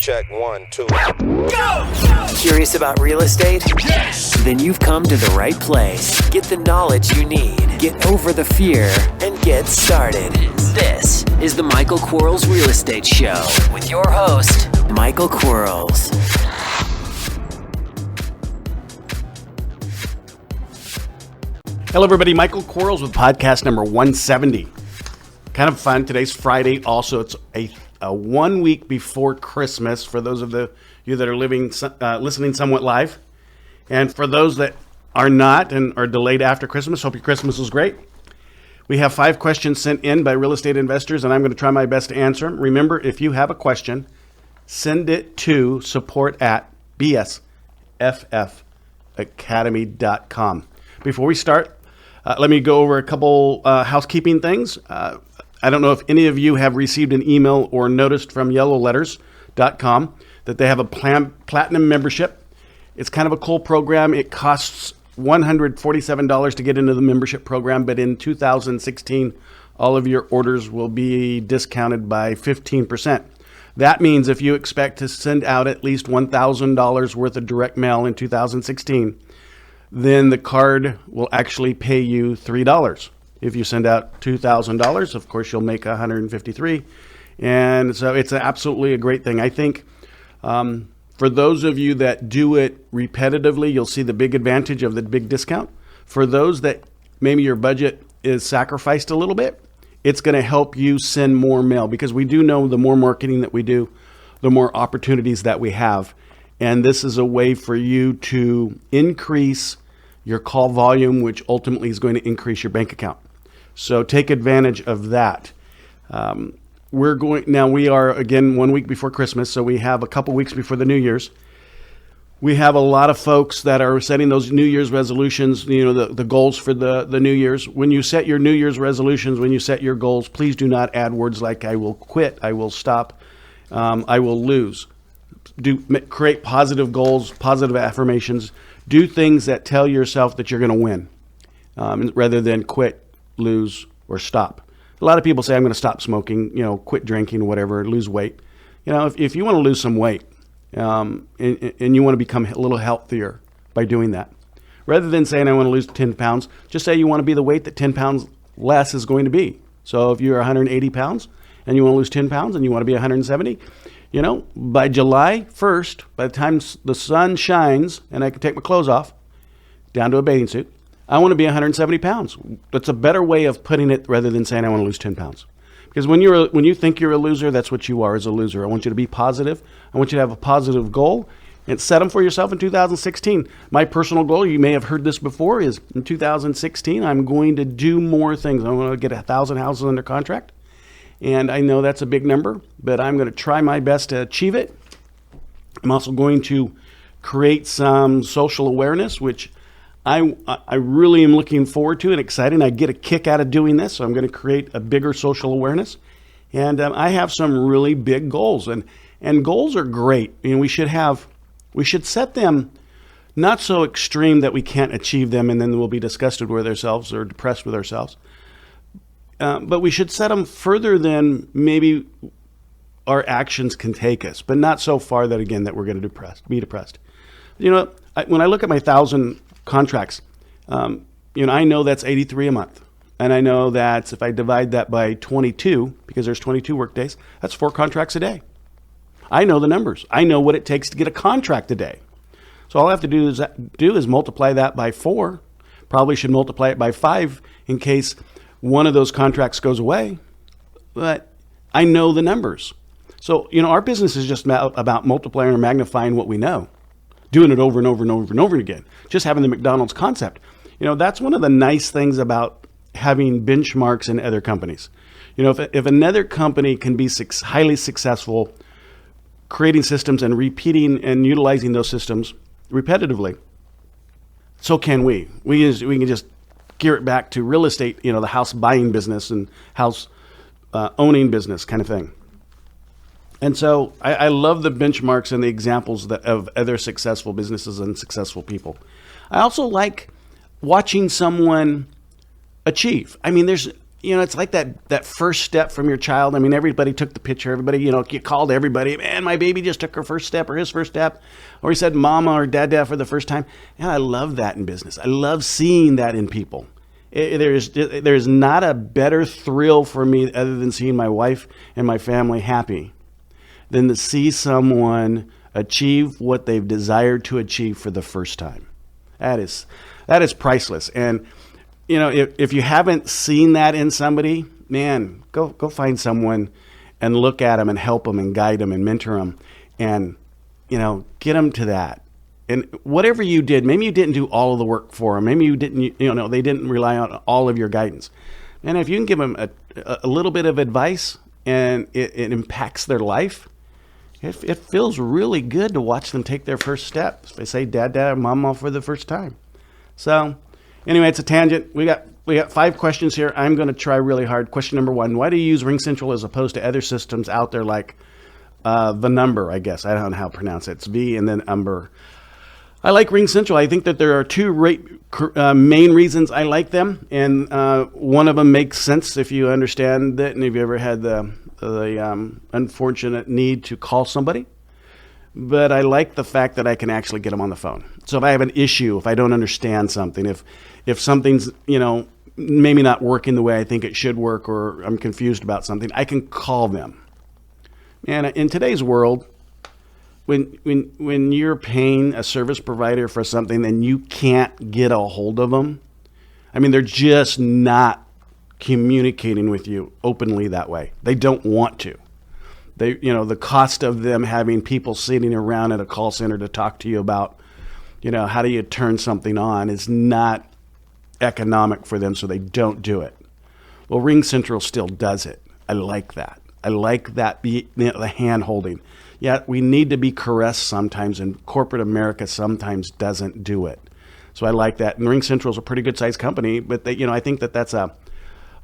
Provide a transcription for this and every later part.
check, 1, 2. Curious about real estate? Yes! Then you've come to the right place. Get the knowledge you need, get over the fear, and get started. This is the Michael Quarles Real Estate Show with your host, Michael Quarles. Hello, everybody. Michael Quarles with podcast number 170. Kind of fun. Today's Friday. Also, it's a 1 week before Christmas for those of you that are listening somewhat live. And for those that are not and are delayed after Christmas, hope your Christmas was great. We have 5 questions sent in by real estate investors, and I'm going to try my best to answer them. Remember, if you have a question, send it to support@bsffacademy.com. Before we start, let me go over a couple housekeeping things. I don't know if any of you have received an email or noticed from yellowletters.com that they have a platinum membership. It's kind of a cool program. It costs $147 to get into the membership program, but in 2016, all of your orders will be discounted by 15%. That means if you expect to send out at least $1,000 worth of direct mail in 2016, then the card will actually pay you $3. If you send out $2,000, of course, you'll make $153. And so it's absolutely a great thing. I think for those of you that do it repetitively, you'll see the big advantage of the big discount. For those that maybe your budget is sacrificed a little bit, it's going to help you send more mail, because we do know the more marketing that we do, the more opportunities that we have. And this is a way for you to increase your call volume, which ultimately is going to increase your bank account. So take advantage of that. We are again 1 week before Christmas, so we have a couple weeks before the New Year's. We have a lot of folks that are setting those New Year's resolutions, the goals for the New Year's. When you set your New Year's resolutions, when you set your goals, please do not add words like I will quit, I will stop, I will lose. Create positive goals, positive affirmations. Do things that tell yourself that you're going to win, rather than quit, lose, or stop. A lot of people say, I'm going to stop smoking, quit drinking, whatever, lose weight. If you want to lose some weight and you want to become a little healthier by doing that, rather than saying I want to lose 10 pounds, just say you want to be the weight that 10 pounds less is going to be. So if you're 180 pounds and you want to lose 10 pounds and you want to be 170, by July 1st, by the time the sun shines and I can take my clothes off down to a bathing suit, I want to be 170 pounds. That's a better way of putting it rather than saying I want to lose 10 pounds. Because when you think you're a loser, that's what you are, as a loser. I want you to be positive. I want you to have a positive goal and set them for yourself in 2016. My personal goal, you may have heard this before, is in 2016, I'm going to do more things. I want to get 1,000 houses under contract. And I know that's a big number, but I'm going to try my best to achieve it. I'm also going to create some social awareness, which I really am looking forward to and excited. I get a kick out of doing this, so I'm going to create a bigger social awareness. And I have some really big goals, and goals are great. We should set them not so extreme that we can't achieve them, and then we'll be disgusted with ourselves or depressed with ourselves. But we should set them further than maybe our actions can take us, but not so far that we're going to be depressed. When I look at my 1,000 contracts, I know that's 83 a month. And I know that if I divide that by 22, because there's 22 work days, that's 4 contracts a day. I know the numbers. I know what it takes to get a contract a day. So all I have to do is multiply that by 4. Probably should multiply it by 5 in case one of those contracts goes away. But I know the numbers. So, our business is just about multiplying or magnifying what we know. Doing it over and over and over and over again. Just having the McDonald's concept. That's one of the nice things about having benchmarks in other companies. If another company can be highly successful creating systems and repeating and utilizing those systems repetitively, so can we. We can just gear it back to real estate, the house buying business and house owning business kind of thing. And so I love the benchmarks and the examples of other successful businesses and successful people. I also like watching someone achieve. it's like that first step from your child. I mean, everybody took the picture. Everybody, you called everybody. Man, my baby just took her first step or his first step. Or he said mama or dad for the first time. And I love that in business. I love seeing that in people. There's not a better thrill for me other than seeing my wife and my family happy than to see someone achieve what they've desired to achieve for the first time. That is priceless. And if you haven't seen that in somebody, man, go find someone and look at them and help them and guide them and mentor them and, get them to that. And whatever you did, maybe you didn't do all of the work for them. Maybe you didn't, they didn't rely on all of your guidance. And if you can give them a little bit of advice and it impacts their life, it feels really good to watch them take their first steps. They say dad, or mama for the first time. So anyway, it's a tangent. We got 5 questions here. I'm going to try really hard. Question number 1, why do you use RingCentral as opposed to other systems out there like Vumber, I guess. I don't know how to pronounce it. It's V and then Umber. I like RingCentral. I think that there are 2 main reasons I like them. And one of them makes sense if you understand it and if you ever had the unfortunate need to call somebody. But I like the fact that I can actually get them on the phone. So if I have an issue, if I don't understand something, if something's, maybe not working the way I think it should work, or I'm confused about something, I can call them. And in today's world, when you're paying a service provider for something and you can't get a hold of them, I mean, they're just not communicating with you openly that way. They don't want to. The cost of them having people sitting around at a call center to talk to you about, how do you turn something on is not economic for them, so they don't do it. Well, RingCentral still does it. I like that. I like that, the hand holding. Yeah, we need to be caressed sometimes, and corporate America sometimes doesn't do it. So I like that. And RingCentral is a pretty good sized company, but I think that's a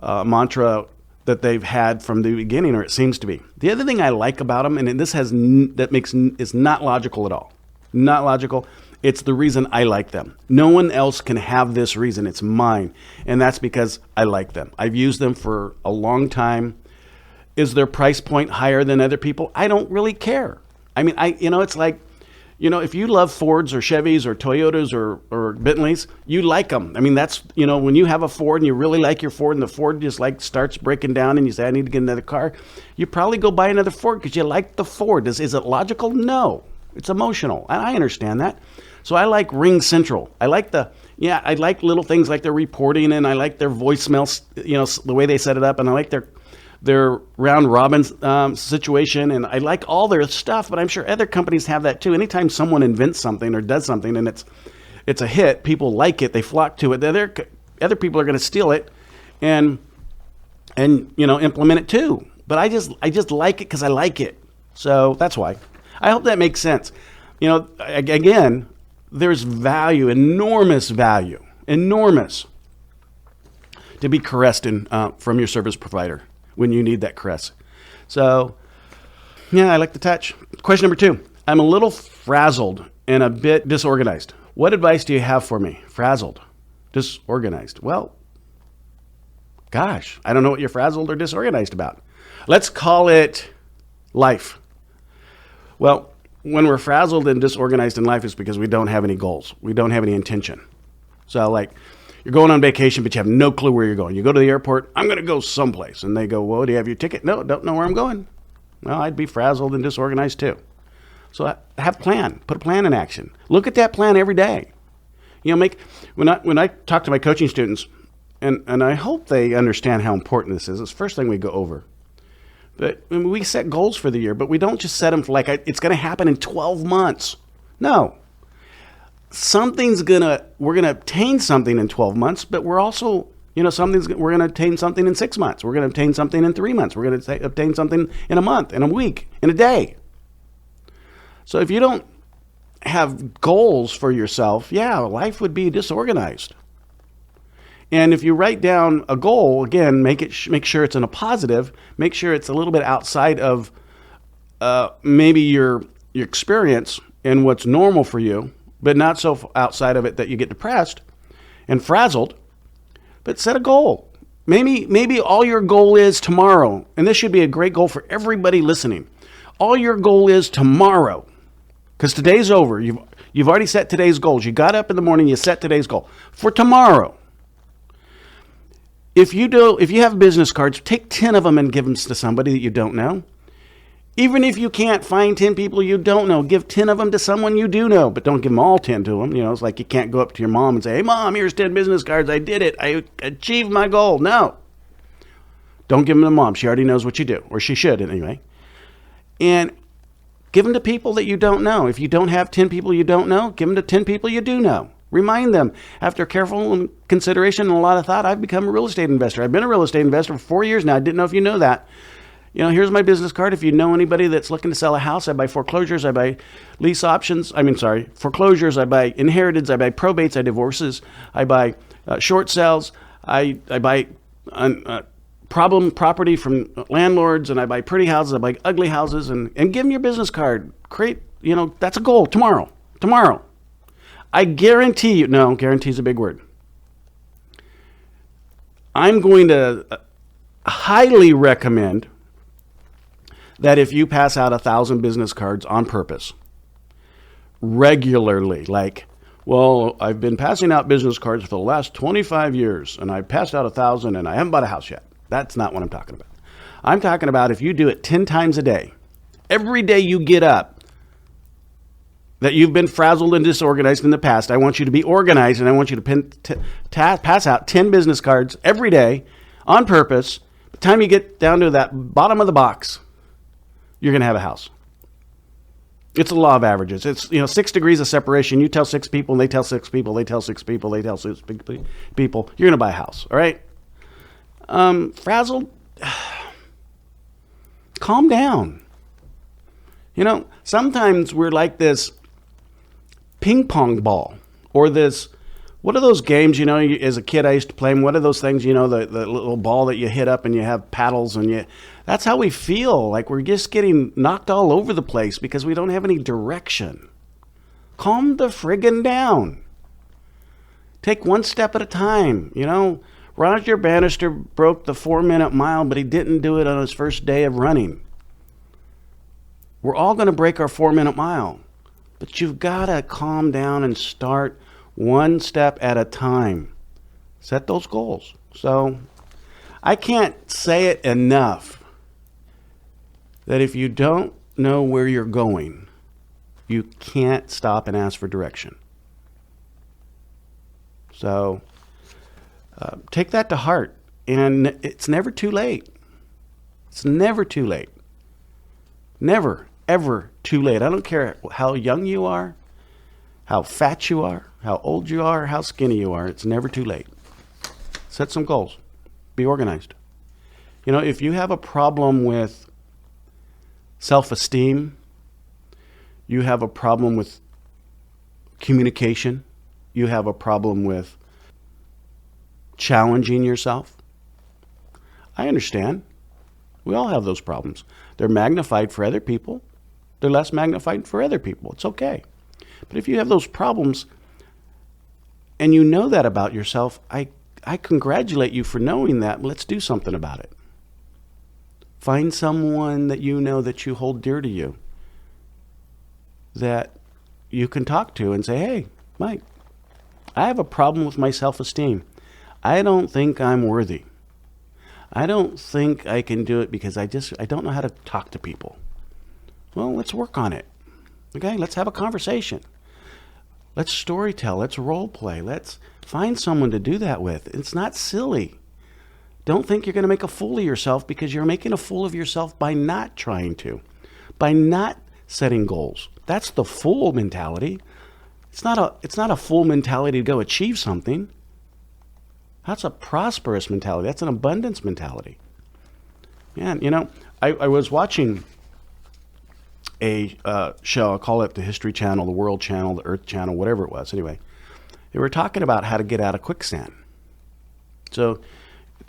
mantra that they've had from the beginning, or it seems to be. The other thing I like about them, and this is not logical at all. Not logical. It's the reason I like them. No one else can have this reason. It's mine. And that's because I like them. I've used them for a long time. Is their price point higher than other people? I don't really care. I mean, it's like, if you love Fords or Chevys or Toyotas or Bentleys, you like them. I mean, that's, when you have a Ford and you really like your Ford and the Ford just starts breaking down and you say, I need to get another car, you probably go buy another Ford because you like the Ford. Is it logical? No. It's emotional. And I understand that. So I like RingCentral. I like little things like their reporting, and I like their voicemails, the way they set it up, and I like their round robin situation, and I like all their stuff, but I'm sure other companies have that too. Anytime someone invents something or does something and it's a hit, people like it, they flock to it. Other people are going to steal it and implement it too. But I just like it because I like it. So that's why. I hope that makes sense. Again, there's value, enormous, to be caressed from your service provider when you need that caress. So, yeah, I like the touch. Question number 2. I'm a little frazzled and a bit disorganized. What advice do you have for me? Frazzled, disorganized. Well, gosh, I don't know what you're frazzled or disorganized about. Let's call it life. Well, when we're frazzled and disorganized in life, it's because we don't have any goals. We don't have any intention. So like, you're going on vacation, but you have no clue where you're going. You go to the airport, I'm going to go someplace. And they go, well, do you have your ticket? No, don't know where I'm going. Well, I'd be frazzled and disorganized too. So have a plan. Put a plan in action. Look at that plan every day. When I talk to my coaching students, and I hope they understand how important this is. It's the first thing we go over. But we set goals for the year, but we don't just set them for it's going to happen in 12 months. No. We're going to obtain something in 12 months, but we're also, we're going to obtain something in 6 months. We're going to obtain something in 3 months. We're going to obtain something in a month, in a week, in a day. So if you don't have goals for yourself, life would be disorganized. And if you write down a goal, again, make sure it's in a positive. Make sure it's a little bit outside of maybe your experience and what's normal for you, but not so outside of it that you get depressed and frazzled. But set a goal Maybe all your goal is tomorrow, and this should be a great goal for everybody listening. All your goal is tomorrow, because today's over. You've already set today's goals. You got up in the morning, you set today's goal for tomorrow. If you have business cards, take 10 of them and give them to somebody that you don't know. Even if you can't find 10 people you don't know, give 10 of them to someone you do know, but don't give them all 10 to them. It's like you can't go up to your mom and say, "Hey, Mom, here's 10 business cards. I did it. I achieved my goal." No. Don't give them to Mom. She already knows what you do, or she should anyway. And give them to people that you don't know. If you don't have 10 people you don't know, give them to 10 people you do know. Remind them. After careful consideration and a lot of thought, I've become a real estate investor. I've been a real estate investor for 4 years now. I didn't know if you know that. Here's my business card. If you know anybody that's looking to sell a house, I buy foreclosures, I buy lease options. Foreclosures, I buy inheriteds, I buy probates, I divorces, I buy short sales, I buy problem property from landlords, and I buy pretty houses, I buy ugly houses, and give them your business card. That's a goal tomorrow. I guarantee you, no, guarantee is a big word. I'm going to highly recommend that if you pass out 1,000 business cards on purpose, regularly, I've been passing out business cards for the last 25 years, and I passed out 1,000, and I haven't bought a house yet. That's not what I'm talking about. I'm talking about if you do it 10 times a day, every day you get up, that you've been frazzled and disorganized in the past, I want you to be organized, and I want you to pass out 10 business cards every day on purpose. By the time you get down to that bottom of the box, you're going to have a house. It's the law of averages. It's 6 degrees of separation. You tell 6 people, and they tell 6 people, they tell 6 people, they tell 6 people. You're going to buy a house, all right? Frazzled, calm down. Sometimes we're like this ping pong ball, or this, what are those games, as a kid I used to play them. What are those things, the little ball that you hit up and you have paddles, and that's how we feel, like we're just getting knocked all over the place because we don't have any direction. Calm the friggin' down. Take one step at a time. Roger Bannister broke the 4-minute mile, but he didn't do it on his first day of running. We're all going to break our 4-minute mile, but you've got to calm down and start one step at a time. Set those goals. So I can't say it enough that if you don't know where you're going, you can't stop and ask for direction. So take that to heart, and it's never too late. It's never too late. Never, ever too late. I don't care how young you are, how fat you are, how old you are, how skinny you are. It's never too late. Set some goals. Be organized. If you have a problem with self-esteem, you have a problem with communication, you have a problem with challenging yourself, I understand. We all have those problems. They're magnified for other people. They're less magnified for other people. It's okay. But if you have those problems and you know that about yourself, I congratulate you for knowing that. Let's do something about it. Find someone that you know that you hold dear to you, that you can talk to and say, "Hey, Mike, I have a problem with my self-esteem. I don't think I'm worthy. I don't think I can do it because I don't know how to talk to people." Well, let's work on it. Okay, let's have a conversation. Let's storytell. Let's role play. Let's find someone to do that with. It's not silly. Don't think you're going to make a fool of yourself, because you're making a fool of yourself by not trying to, by not setting goals. That's the fool mentality. It's not a fool mentality to go achieve something. That's a prosperous mentality. That's an abundance mentality. Yeah, I was watching a show. I'll call it the History Channel, the World Channel, the Earth Channel, whatever it was. Anyway, they were talking about how to get out of quicksand. So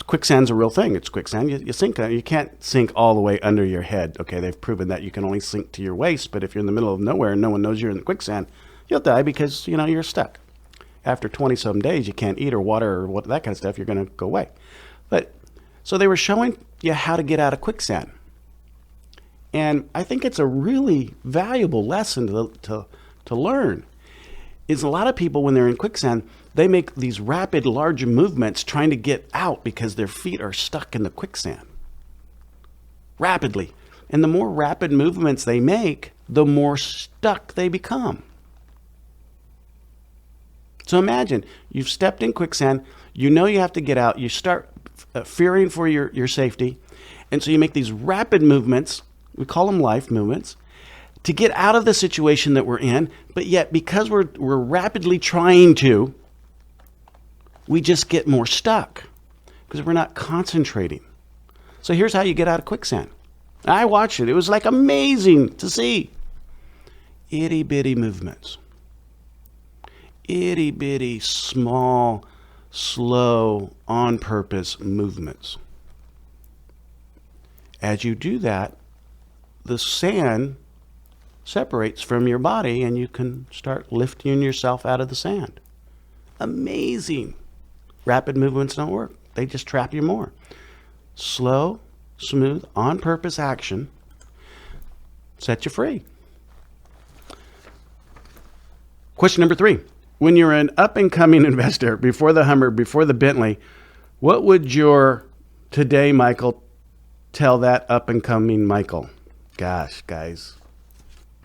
quicksand's a real thing. It's quicksand. You sink. You can't sink all the way under your head. Okay, they've proven that you can only sink to your waist. But if you're in the middle of nowhere and no one knows you're in the quicksand, you'll die because you're stuck. After 20-some days, you can't eat or water or that kind of stuff. You're going to go away. But so they were showing you how to get out of quicksand. And I think it's a really valuable lesson to learn. Is a lot of people, when they're in quicksand, they make these rapid, large movements trying to get out because their feet are stuck in the quicksand. Rapidly. And the more rapid movements they make, the more stuck they become. So imagine, you've stepped in quicksand, you know you have to get out, you start fearing for your safety, and so you make these rapid movements, we call them life movements, to get out of the situation that we're in, but yet because we're rapidly trying to, we just get more stuck because we're not concentrating. So here's how you get out of quicksand. I watched it. It was like amazing to see. Itty bitty movements. Itty bitty, small, slow, on purpose movements. As you do that, the sand separates from your body and you can start lifting yourself out of the sand. Amazing. Rapid movements don't work. They just trap you more. Slow, smooth, on purpose action set you free. Question number 3. When you're an up and coming investor, before the Hummer, before the Bentley, what would your today Michael tell that up and coming Michael? Gosh, guys,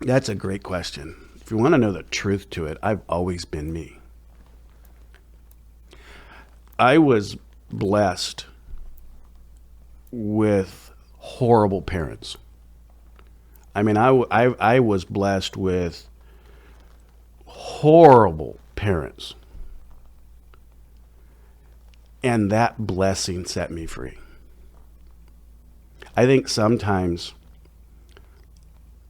that's a great question. If you want to know the truth to it, I've always been me. I was blessed with horrible parents. I mean, I was blessed with horrible parents. And that blessing set me free. I think sometimes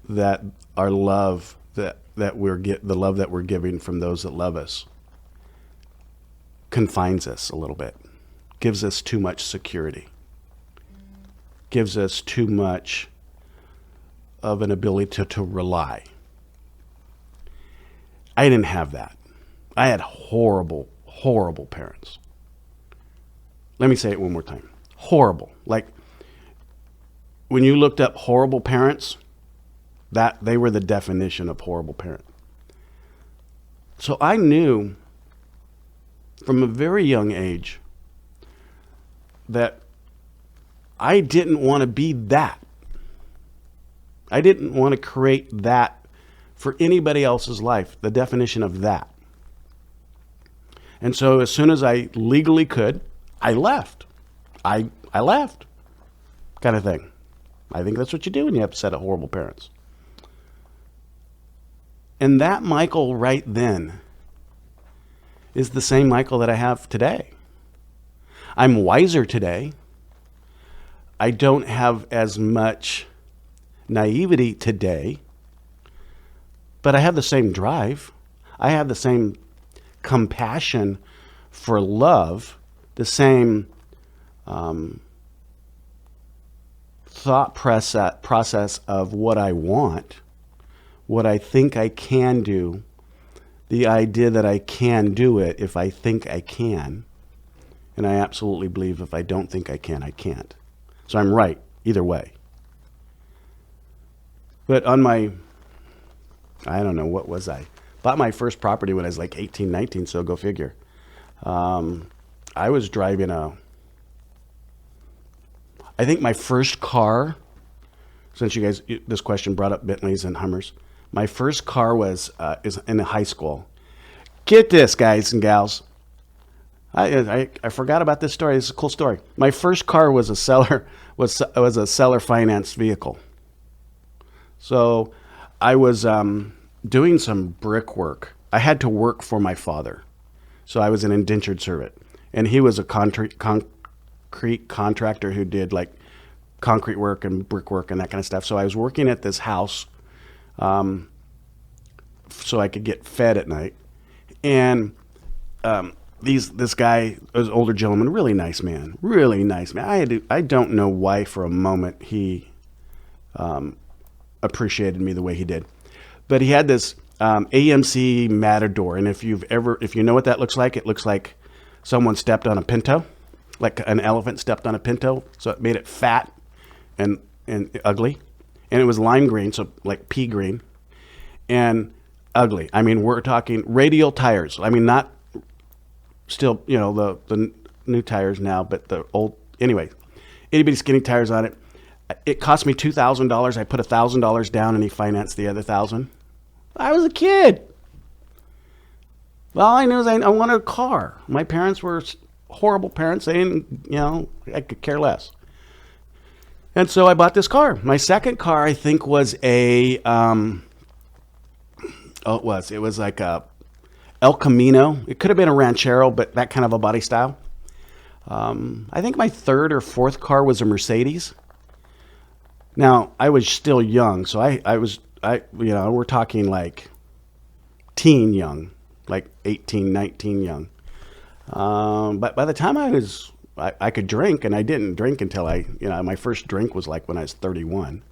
that our love the love that we're giving from those that love us confines us a little bit, gives us too much security, gives us too much of an ability to rely. I didn't have that. I had horrible, horrible parents. Let me say it one more time. Horrible. Like when you looked up horrible parents, that they were the definition of horrible parent. So I knew from a very young age that I didn't want to be that. I didn't want to create that for anybody else's life, the definition of that. And so as soon as I legally could, I left. I left, kind of thing. I think that's what you do when you have a set of horrible parents. And that Michael right then is the same Michael that I have today. I'm wiser today. I don't have as much naivety today, but I have the same drive. I have the same compassion for love, the same thought process of what I want, what I think I can do, the idea that I can do it if I think I can. And I absolutely believe if I don't think I can, I can't. So I'm right either way. But on my, I don't know, what was I? Bought my first property when I was like 18, 19, so go figure. I was driving I think my first car, since you guys, this question brought up Bentleys and Hummers, my first car was is in high school. Get this, guys and gals. I forgot about this story. This is a cool story. My first car was a seller financed vehicle. So I was doing some brick work. I had to work for my father. So I was an indentured servant. And he was a concrete contractor who did like concrete work and brick work and that kind of stuff. So I was working at this house so I could get fed at night. And this guy, was an older gentleman, really nice man. I don't know why for a moment he appreciated me the way he did. But he had this AMC Matador. And if you know what that looks like, it looks like someone stepped on a Pinto. like an elephant stepped on a Pinto, so it made it fat and ugly. And it was lime green, so like pea green, and ugly. I mean, we're talking radial tires. I mean, not still, the new tires now, but the old, anyway, itty bitty skinny tires on it. It cost me $2,000. I put $1,000 down and he financed the other $1,000. I was a kid. All I knew is I wanted a car. My parents were horrible parents. They didn't, I could care less. And so I bought this car. My second car, I think, was it was like a El Camino. It could have been a Ranchero, but that kind of a body style. I think my third or fourth car was a Mercedes. Now, I was still young, so we're talking like teen young, like 18, 19 young. But by the time I could drink, and I didn't drink until my first drink was like when I was 31.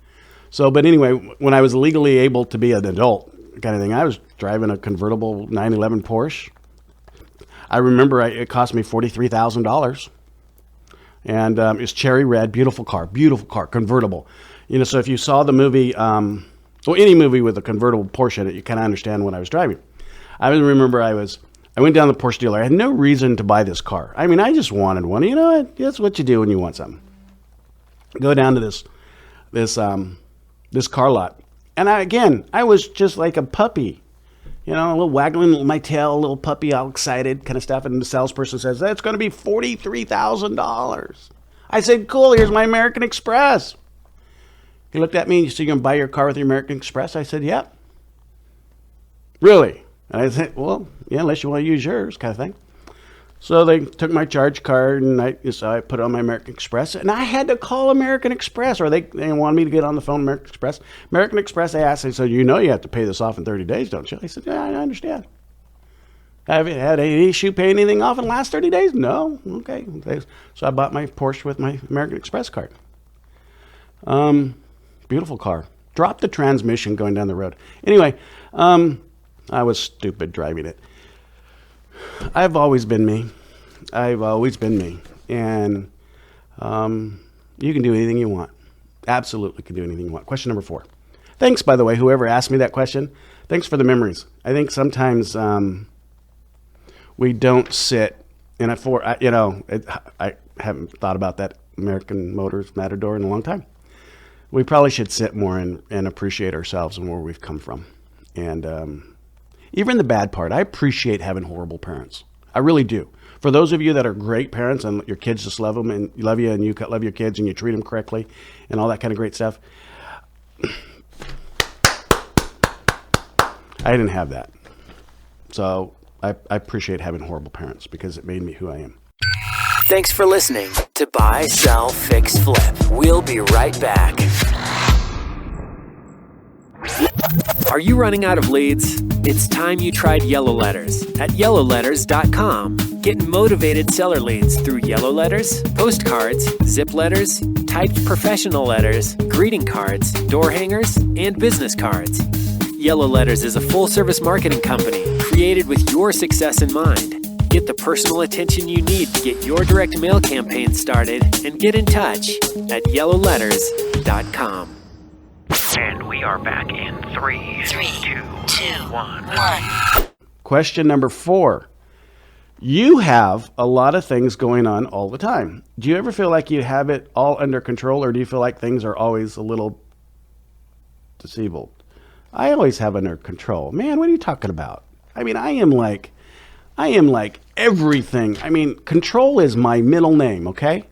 So, but anyway, when I was legally able to be an adult kind of thing, I was driving a convertible 911 Porsche. I remember it cost me $43,000. And it's cherry red, beautiful car, convertible. So if you saw the movie, any movie with a convertible Porsche in it, you kind of understand what I was driving. I remember I went down to the Porsche dealer. I had no reason to buy this car. I mean, I just wanted one. You know what? That's what you do when you want something. Go down to this car lot. And I was just like a puppy. A little waggling my tail, a little puppy, all excited kind of stuff. And the salesperson says, that's going to be $43,000. I said, cool, here's my American Express. He looked at me and he said, you're going to buy your car with your American Express? I said, yep. Really? And I said, well, yeah, unless you want to use yours kind of thing. So they took my charge card and I put it on my American Express. And I had to call American Express, or they wanted me to get on the phone American Express. American Express, I asked, they said, you have to pay this off in 30 days, don't you? I said, yeah, I understand. Have you had any issue paying anything off in the last 30 days? No. Okay. So I bought my Porsche with my American Express card. Beautiful car. Dropped the transmission going down the road. Anyway, I was stupid driving it. I've always been me. And you can do anything you want. Absolutely can do anything you want. Question number 4. Thanks, by the way, whoever asked me that question. Thanks for the memories. I think sometimes we don't sit in I haven't thought about that American Motors Matador in a long time. We probably should sit more and appreciate ourselves and where we've come from. And even the bad part, I appreciate having horrible parents. I really do. For those of you that are great parents and your kids just love them and love you and you love your kids and you treat them correctly and all that kind of great stuff, I didn't have that. So I appreciate having horrible parents because it made me who I am. Thanks for listening to Buy, Sell, Fix, Flip. We'll be right back. Are you running out of leads? It's time you tried Yellow Letters at yellowletters.com. Get motivated seller leads through Yellow Letters, postcards, zip letters, typed professional letters, greeting cards, door hangers, and business cards. Yellow Letters is a full-service marketing company created with your success in mind. Get the personal attention you need to get your direct mail campaign started and get in touch at yellowletters.com. And we are back in 3, 2, 1. Question number 4. You have a lot of things going on all the time. Do you ever feel like you have it all under control, or do you feel like things are always a little disabled? I always have under control. Man, what are you talking about? I mean, I am like everything. I mean, control is my middle name, okay?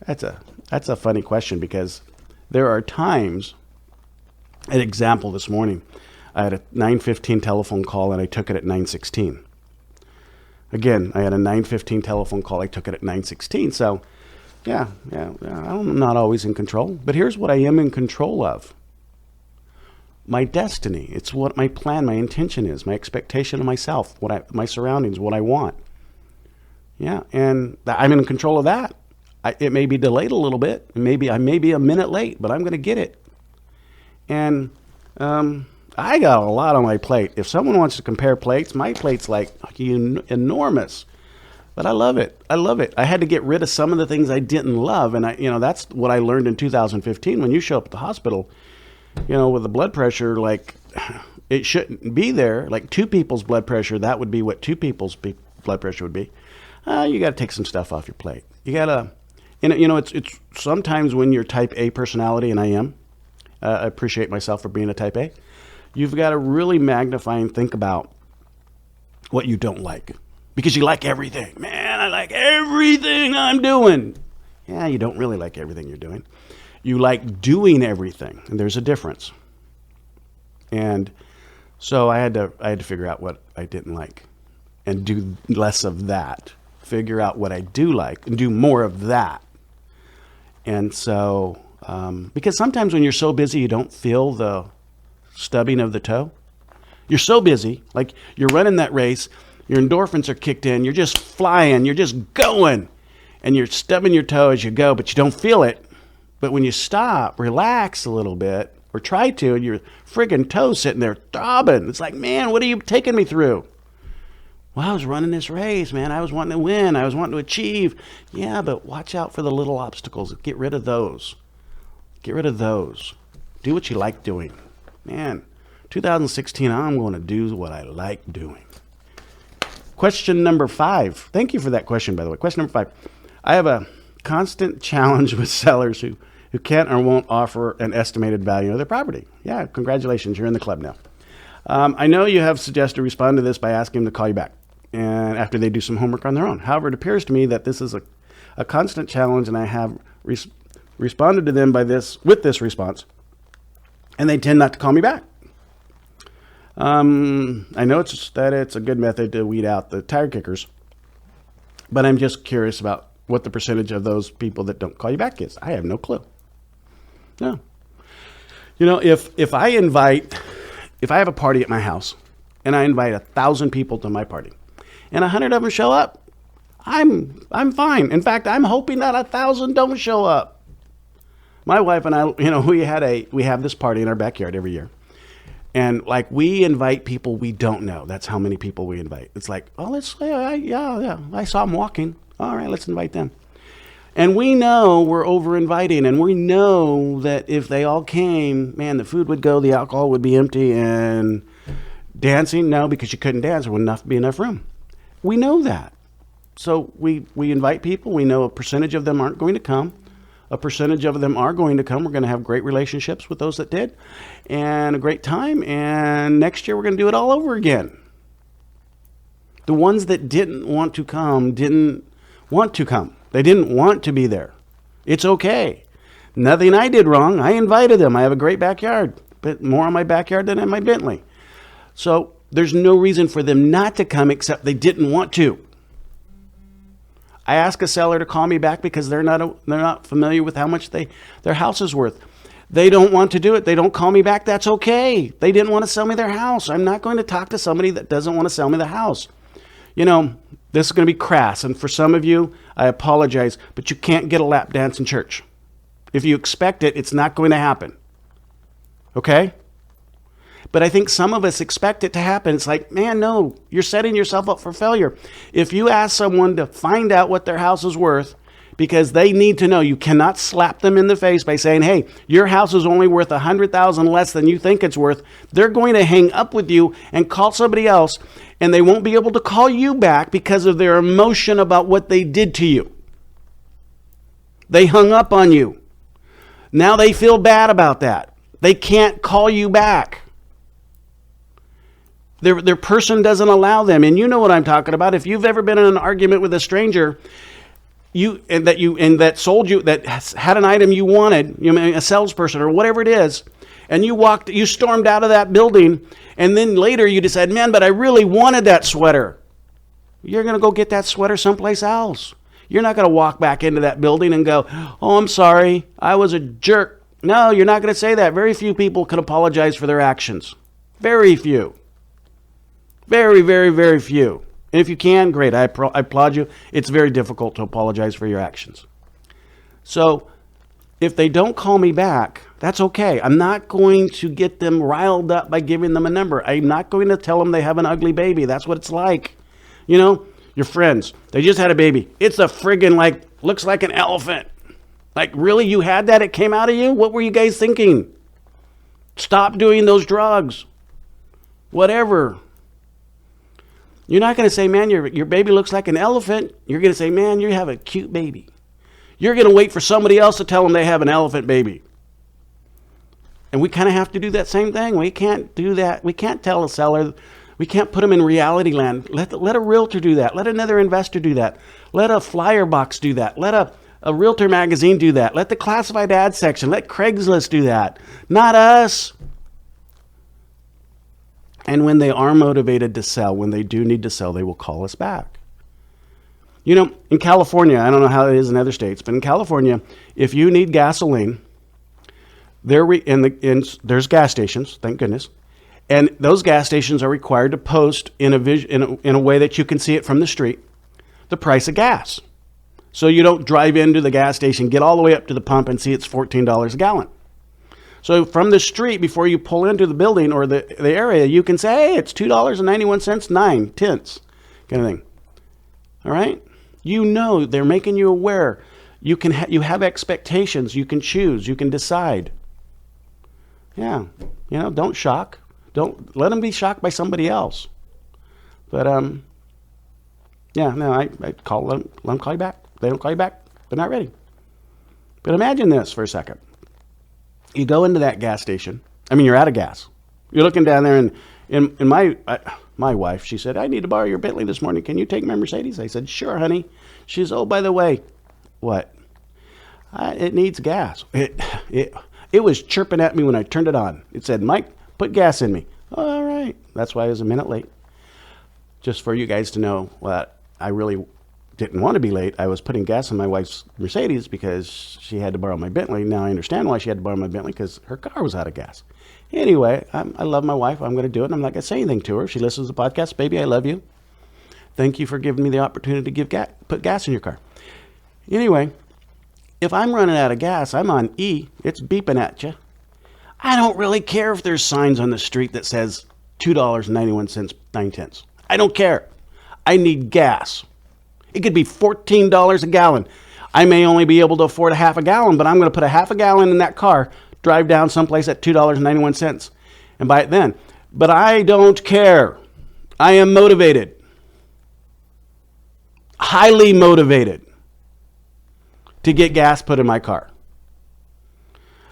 That's a funny question because there are times, an example this morning, I had a 9:15 telephone call and I took it at 9:16. Again, I had a 9:15 telephone call, I took it at 9:16. So, yeah, I'm not always in control. But here's what I am in control of. My destiny. It's what my plan, my intention is, my expectation of myself, my surroundings, what I want. Yeah, and I'm in control of that. It may be delayed a little bit. I may be a minute late, but I'm going to get it. And I got a lot on my plate. If someone wants to compare plates, my plate's like enormous. But I love it. I love it. I had to get rid of some of the things I didn't love. And that's what I learned in 2015. When you show up at the hospital, with the blood pressure, like it shouldn't be there. Like 2 people's blood pressure, that would be what 2 people's blood pressure would be. You got to take some stuff off your plate. You got to, it's sometimes when you're type A personality, and I am, I appreciate myself for being a type A. You've got to really magnify and think about what you don't like. Because you like everything. Man, I like everything I'm doing. Yeah, you don't really like everything you're doing. You like doing everything, and there's a difference. And so I had to figure out what I didn't like and do less of that. Figure out what I do like and do more of that. And so, because sometimes when you're so busy, you don't feel the stubbing of the toe. You're so busy, like you're running that race, your endorphins are kicked in, you're just flying, you're just going, and you're stubbing your toe as you go, but you don't feel it. But when you stop, relax a little bit, or try to, and your friggin' toe's sitting there throbbing. It's like, man, what are you taking me through? Well, I was running this race, man. I was wanting to win. I was wanting to achieve. Yeah, but watch out for the little obstacles. Get rid of those. Get rid of those. Do what you like doing. Man, 2016, I'm going to do what I like doing. Question number 5. Thank you for that question, by the way. Question number 5. I have a constant challenge with sellers who can't or won't offer an estimated value of their property. Yeah, congratulations. You're in the club now. I know you have suggested to respond to this by asking them to call you back and after they do some homework on their own. However, it appears to me that this is a constant challenge, and I have responded to them with this response, and they tend not to call me back. I know it's a good method to weed out the tire kickers, but I'm just curious about what the percentage of those people that don't call you back is. I have no clue. No. If I have a party at my house and I invite 1,000 people to my party and 100 of them show up, I'm fine. In fact, I'm hoping that 1,000 don't show up. My wife and I, we have this party in our backyard every year. And like we invite people we don't know. That's how many people we invite. It's like, oh, I saw them walking. All right, let's invite them. And we know we're over inviting, and we know that if they all came, man, the food would go, the alcohol would be empty, and dancing, no, because you couldn't dance, there wouldn't be enough room. We know that. So we invite people. We know a percentage of them aren't going to come. A percentage of them are going to come. We're going to have great relationships with those that did and a great time. And next year we're going to do it all over again. The ones that didn't want to come didn't want to come. They didn't want to be there. It's okay. Nothing I did wrong. I invited them. I have a great backyard, but more in my backyard than in my Bentley. So there's no reason for them not to come except they didn't want to. I ask a seller to call me back because they're not familiar with how much their house is worth. They don't want to do it. They don't call me back. That's okay. They didn't want to sell me their house. I'm not going to talk to somebody that doesn't want to sell me the house. This is going to be crass. And for some of you, I apologize, but you can't get a lap dance in church. If you expect it, it's not going to happen. Okay? But I think some of us expect it to happen. It's like, man, no, you're setting yourself up for failure. If you ask someone to find out what their house is worth because they need to know, you cannot slap them in the face by saying, hey, your house is only worth $100,000 less than you think it's worth. They're going to hang up with you and call somebody else, and they won't be able to call you back because of their emotion about what they did to you. They hung up on you. Now they feel bad about that. They can't call you back. Their person doesn't allow them. And you know what I'm talking about. If you've ever been in an argument with a stranger that sold you, that had an item you wanted, a salesperson or whatever it is, and you stormed out of that building, and then later you decide, man, but I really wanted that sweater. You're going to go get that sweater someplace else. You're not going to walk back into that building and go, oh, I'm sorry, I was a jerk. No, you're not going to say that. Very few people can apologize for their actions. Very few. Very, very, very few. And if you can, great. I applaud you. It's very difficult to apologize for your actions. So if they don't call me back, that's okay. I'm not going to get them riled up by giving them a number. I'm not going to tell them they have an ugly baby. That's what it's like. Your friends, they just had a baby. It's a friggin' looks like an elephant. Like, really? You had that? It came out of you? What were you guys thinking? Stop doing those drugs. Whatever. You're not going to say, man, your baby looks like an elephant. You're going to say, man, you have a cute baby. You're going to wait for somebody else to tell them they have an elephant baby. And we kind of have to do that same thing. We can't do that. We can't tell a seller. We can't put them in reality land. Let a realtor do that. Let another investor do that. Let a flyer box do that. Let a realtor magazine do that. Let the classified ad section. Let Craigslist do that. Not us. And when they are motivated to sell, when they do need to sell, they will call us back. You know, in California, I don't know how it is in other states, but in California, if you need gasoline, there's gas stations, thank goodness, and those gas stations are required to post in a way that you can see it from the street, the price of gas. So you don't drive into the gas station, get all the way up to the pump and see it's $14 a gallon. So from the street, before you pull into the building or the area, you can say, hey, it's $2.91, 9 tenths, kind of thing. All right? You know, they're making you aware. You have expectations. You can choose. You can decide. Yeah. You know, don't shock. Don't let them be shocked by somebody else. But, yeah, no, I call them, let them call you back. They don't call you back, they're not ready. But imagine this for a second. You go into that gas station. I mean, you're out of gas. You're looking down there, and my wife, she said, I need to borrow your Bentley this morning. Can you take my Mercedes? I said, sure, honey. She says, oh, by the way, what? It needs gas. It was chirping at me when I turned it on. It said, Mike, put gas in me. All right. That's why I was a minute late. Just for you guys to know what I really didn't want to be late. I was putting gas in my wife's Mercedes because she had to borrow my Bentley. Now I understand why she had to borrow my Bentley, because her car was out of gas. Anyway, I love my wife. I'm going to do it. And I'm not going to say anything to her. She listens to the podcast. Baby, I love you. Thank you for giving me the opportunity to put gas in your car. Anyway, if I'm running out of gas, I'm on E. It's beeping at you. I don't really care if there's signs on the street that says $2.91, 9 cents. I don't care. I need gas. It could be $14 a gallon. I may only be able to afford a half a gallon, but I'm going to put a half a gallon in that car, drive down someplace at $2.91 and buy it then. But I don't care. I am motivated. Highly motivated to get gas put in my car.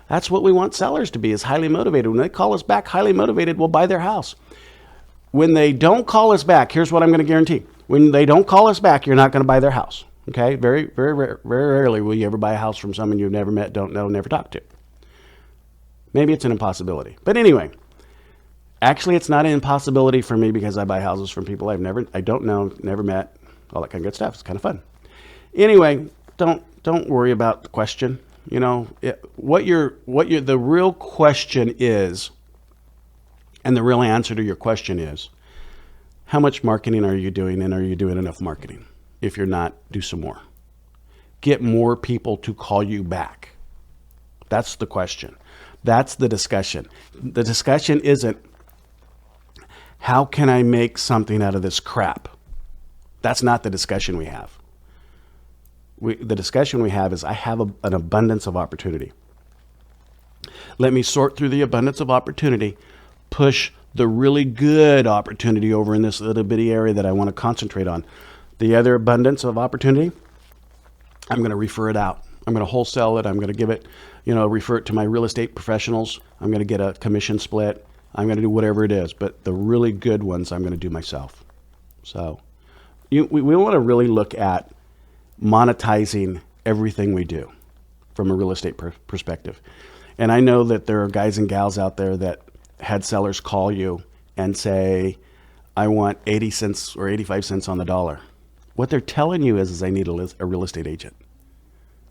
That's what we want sellers to be, is highly motivated. When they call us back highly motivated, we'll buy their house. When they don't call us back, here's what I'm going to guarantee. When they don't call us back, you're not going to buy their house. Okay? Very, very, very rarely will you ever buy a house from someone you've never met, don't know, never talked to. Maybe it's an impossibility. But anyway, actually it's not an impossibility for me, because I buy houses from people I don't know, never met, all that kind of good stuff. It's kind of fun. Anyway, don't worry about the question. You know, the real question is, and the real answer to your question is, how much marketing are you doing, and are you doing enough marketing? If you're not, do some more. Get more people to call you back. That's the question. That's the discussion. The discussion isn't, how can I make something out of this crap? That's not the discussion we have. The discussion we have is, I have an abundance of opportunity. Let me sort through the abundance of opportunity, push the really good opportunity over in this little bitty area that I want to concentrate on. The other abundance of opportunity, I'm going to refer it out. I'm going to wholesale it. I'm going to give it, refer it to my real estate professionals. I'm going to get a commission split. I'm going to do whatever it is. But the really good ones, I'm going to do myself. So we want to really look at monetizing everything we do from a real estate perspective. And I know that there are guys and gals out there that had sellers call you and say, I want 80 cents or 85 cents on the dollar. What they're telling you is I need a real estate agent.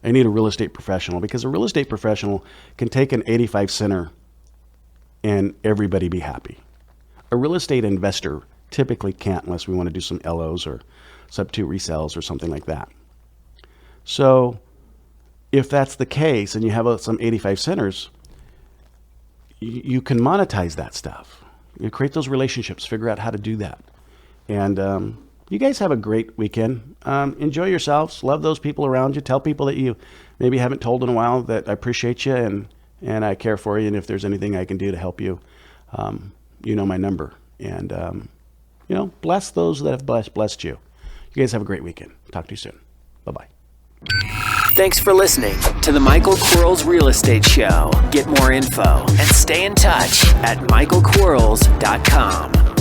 I need a real estate professional, because a real estate professional can take an 85 center and everybody be happy. A real estate investor typically can't, unless we want to do some LOs or substitute resales or something like that. So if that's the case and you have some 85 centers, you can monetize that stuff. You create those relationships, figure out how to do that. And you guys have a great weekend. Enjoy yourselves. Love those people around you. Tell people that you maybe haven't told in a while that I appreciate you and I care for you. And if there's anything I can do to help you, you know my number. And, bless those that have blessed you. You guys have a great weekend. Talk to you soon. Bye-bye. Thanks for listening to the Michael Quarles Real Estate Show. Get more info and stay in touch at michaelquarles.com.